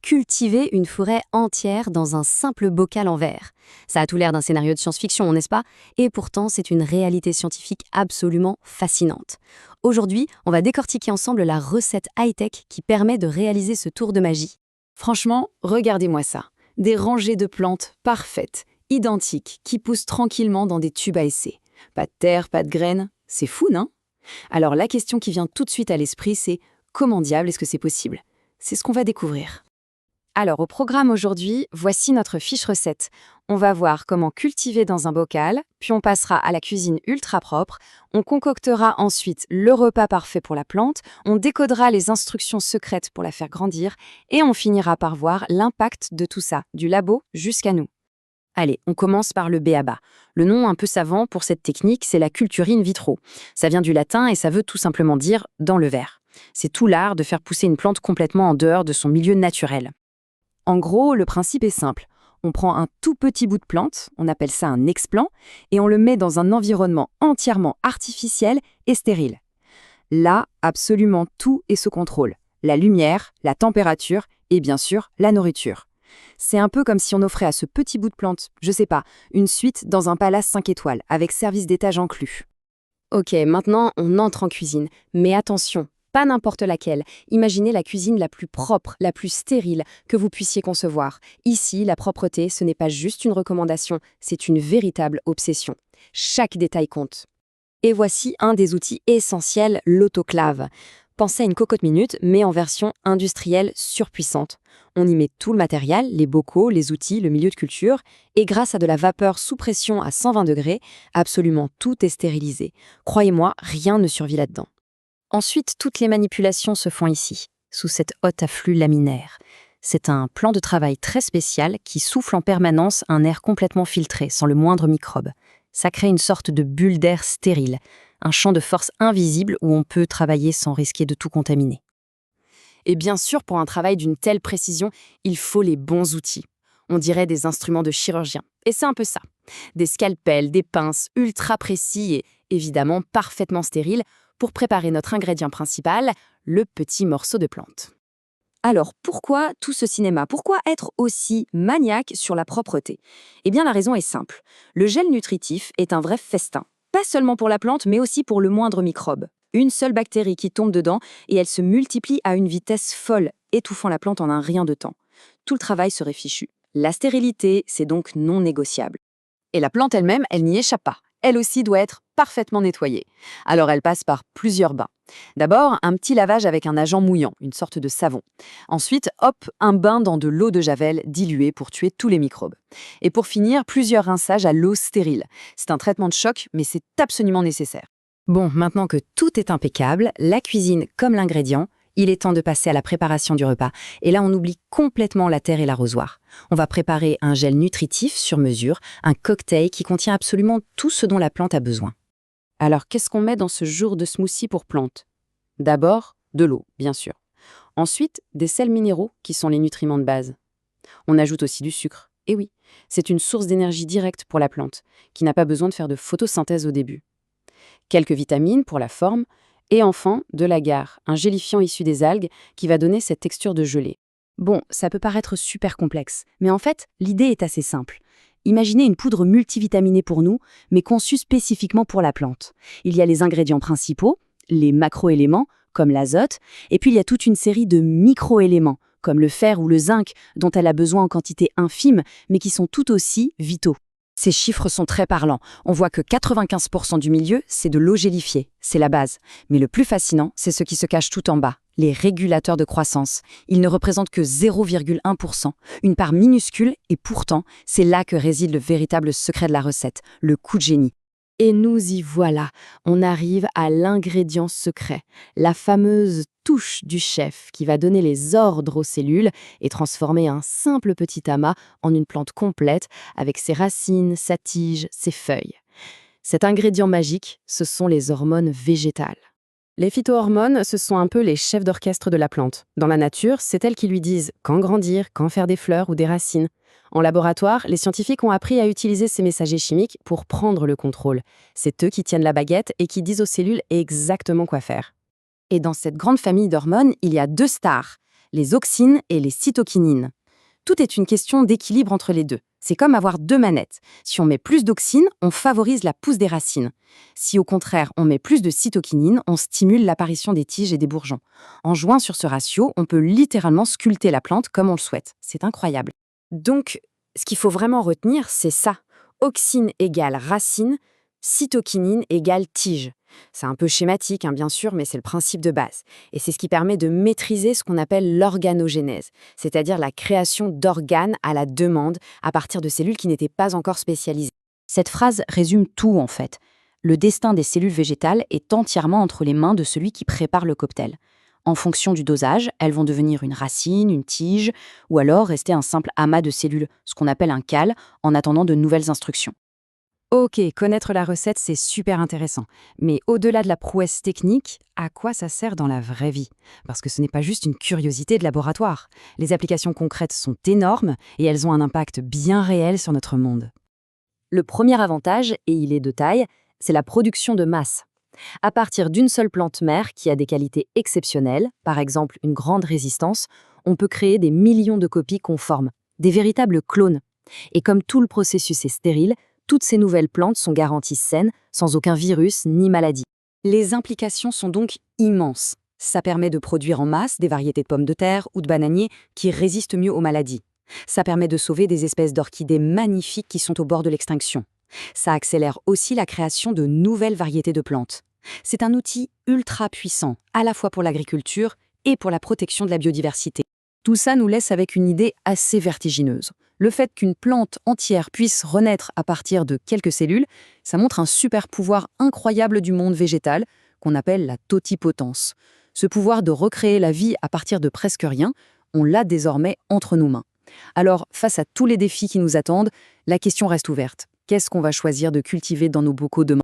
cultiver une forêt entière dans un simple bocal en verre. Ça a tout l'air d'un scénario de science-fiction, n'est-ce pas? Et pourtant, c'est une réalité scientifique absolument fascinante. Aujourd'hui, on va décortiquer ensemble la recette high-tech qui permet de réaliser ce tour de magie. Franchement, regardez-moi ça. Des rangées de plantes parfaites, identiques, qui poussent tranquillement dans des tubes à essai. Pas de terre, pas de graines. C'est fou, non? Alors la question qui vient tout de suite à l'esprit, c'est comment diable est-ce que c'est possible? C'est ce qu'on va découvrir. Alors au programme aujourd'hui, voici notre fiche recette. On va voir comment cultiver dans un bocal, puis on passera à la cuisine ultra propre, on concoctera ensuite le repas parfait pour la plante, on décodera les instructions secrètes pour la faire grandir, et on finira par voir l'impact de tout ça, du labo jusqu'à nous. Allez, on commence par le b.a.-ba. Le nom un peu savant pour cette technique, c'est la culture in vitro. Ça vient du latin et ça veut tout simplement dire « dans le verre ». C'est tout l'art de faire pousser une plante complètement en dehors de son milieu naturel. En gros, le principe est simple. On prend un tout petit bout de plante, on appelle ça un explant, et on le met dans un environnement entièrement artificiel et stérile. Là, absolument tout est sous contrôle. La lumière, la température et bien sûr, la nourriture. C'est un peu comme si on offrait à ce petit bout de plante, je sais pas, une suite dans un palace 5 étoiles, avec service d'étage inclus. Ok, maintenant on entre en cuisine. Mais attention, pas n'importe laquelle. Imaginez la cuisine la plus propre, la plus stérile que vous puissiez concevoir. Ici, la propreté, ce n'est pas juste une recommandation, c'est une véritable obsession. Chaque détail compte. Et voici un des outils essentiels, l'autoclave. Pensez à une cocotte minute, mais en version industrielle surpuissante. On y met tout le matériel, les bocaux, les outils, le milieu de culture, et grâce à de la vapeur sous pression à 120 degrés, absolument tout est stérilisé. Croyez-moi, rien ne survit là-dedans. Ensuite, toutes les manipulations se font ici, sous cet haut afflux laminaire. C'est un plan de travail très spécial qui souffle en permanence un air complètement filtré, sans le moindre microbe. Ça crée une sorte de bulle d'air stérile, un champ de force invisible où on peut travailler sans risquer de tout contaminer. Et bien sûr, pour un travail d'une telle précision, il faut les bons outils. On dirait des instruments de chirurgien. Et c'est un peu ça. Des scalpels, des pinces ultra précis et évidemment parfaitement stériles pour préparer notre ingrédient principal, le petit morceau de plante. Alors, pourquoi tout ce cinéma? Pourquoi être aussi maniaque sur la propreté? Eh bien, la raison est simple. Le gel nutritif est un vrai festin. Pas seulement pour la plante, mais aussi pour le moindre microbe. Une seule bactérie qui tombe dedans et elle se multiplie à une vitesse folle, étouffant la plante en un rien de temps. Tout le travail serait fichu. La stérilité, c'est donc non négociable. Et la plante elle-même, elle n'y échappe pas. Elle aussi doit être parfaitement nettoyée. Alors elle passe par plusieurs bains. D'abord, un petit lavage avec un agent mouillant, une sorte de savon. Ensuite, hop, un bain dans de l'eau de javel diluée pour tuer tous les microbes. Et pour finir, plusieurs rinçages à l'eau stérile. C'est un traitement de choc, mais c'est absolument nécessaire. Bon, maintenant que tout est impeccable, la cuisine comme l'ingrédient, il est temps de passer à la préparation du repas. Et là, on oublie complètement la terre et l'arrosoir. On va préparer un gel nutritif sur mesure, un cocktail qui contient absolument tout ce dont la plante a besoin. Alors, qu'est-ce qu'on met dans ce jour de smoothie pour plantes? D'abord, de l'eau, bien sûr. Ensuite, des sels minéraux, qui sont les nutriments de base. On ajoute aussi du sucre. Et oui, c'est une source d'énergie directe pour la plante, qui n'a pas besoin de faire de photosynthèse au début. Quelques vitamines pour la forme, et enfin, de l'agar, un gélifiant issu des algues qui va donner cette texture de gelée. Bon, ça peut paraître super complexe, mais en fait, l'idée est assez simple. Imaginez une poudre multivitaminée pour nous, mais conçue spécifiquement pour la plante. Il y a les ingrédients principaux, les macroéléments, comme l'azote, et puis il y a toute une série de microéléments, comme le fer ou le zinc, dont elle a besoin en quantité infime, mais qui sont tout aussi vitaux. Ces chiffres sont très parlants. On voit que 95% du milieu, c'est de l'eau gélifiée. C'est la base. Mais le plus fascinant, c'est ce qui se cache tout en bas, les régulateurs de croissance. Ils ne représentent que 0,1%, une part minuscule, et pourtant, c'est là que réside le véritable secret de la recette, le coup de génie. Et nous y voilà, on arrive à l'ingrédient secret, la fameuse touche du chef qui va donner les ordres aux cellules et transformer un simple petit amas en une plante complète avec ses racines, sa tige, ses feuilles. Cet ingrédient magique, ce sont les hormones végétales. Les phytohormones, ce sont un peu les chefs d'orchestre de la plante. Dans la nature, c'est elles qui lui disent quand grandir, quand faire des fleurs ou des racines. En laboratoire, les scientifiques ont appris à utiliser ces messagers chimiques pour prendre le contrôle. C'est eux qui tiennent la baguette et qui disent aux cellules exactement quoi faire. Et dans cette grande famille d'hormones, il y a deux stars. les auxines et les cytokinines. Tout est une question d'équilibre entre les deux. C'est comme avoir deux manettes. Si on met plus d'auxines, on favorise la pousse des racines. Si au contraire, on met plus de cytokinines, on stimule l'apparition des tiges et des bourgeons. En jouant sur ce ratio, on peut littéralement sculpter la plante comme on le souhaite. C'est incroyable. Donc, ce qu'il faut vraiment retenir, c'est ça. Auxine égale racine, cytokinine égale tige. C'est un peu schématique, bien sûr, mais c'est le principe de base. Et c'est ce qui permet de maîtriser ce qu'on appelle l'organogénèse, c'est-à-dire la création d'organes à la demande à partir de cellules qui n'étaient pas encore spécialisées. Cette phrase résume tout en fait. Le destin des cellules végétales est entièrement entre les mains de celui qui prépare le cocktail. En fonction du dosage, elles vont devenir une racine, une tige, ou alors rester un simple amas de cellules, ce qu'on appelle un cal, en attendant de nouvelles instructions. Ok, connaître la recette, c'est super intéressant. Mais au-delà de la prouesse technique, à quoi ça sert dans la vraie vie? Parce que ce n'est pas juste une curiosité de laboratoire. Les applications concrètes sont énormes et elles ont un impact bien réel sur notre monde. Le premier avantage, et il est de taille, c'est la production de masse. À partir d'une seule plante mère qui a des qualités exceptionnelles, par exemple une grande résistance, on peut créer des millions de copies conformes, des véritables clones. Et comme tout le processus est stérile, toutes ces nouvelles plantes sont garanties saines, sans aucun virus ni maladie. Les implications sont donc immenses. Ça permet de produire en masse des variétés de pommes de terre ou de bananiers qui résistent mieux aux maladies. Ça permet de sauver des espèces d'orchidées magnifiques qui sont au bord de l'extinction. Ça accélère aussi la création de nouvelles variétés de plantes. C'est un outil ultra puissant, à la fois pour l'agriculture et pour la protection de la biodiversité. Tout ça nous laisse avec une idée assez vertigineuse. Le fait qu'une plante entière puisse renaître à partir de quelques cellules, ça montre un super pouvoir incroyable du monde végétal qu'on appelle la totipotence. Ce pouvoir de recréer la vie à partir de presque rien, on l'a désormais entre nos mains. Alors, face à tous les défis qui nous attendent, la question reste ouverte. Qu'est-ce qu'on va choisir de cultiver dans nos bocaux demain ?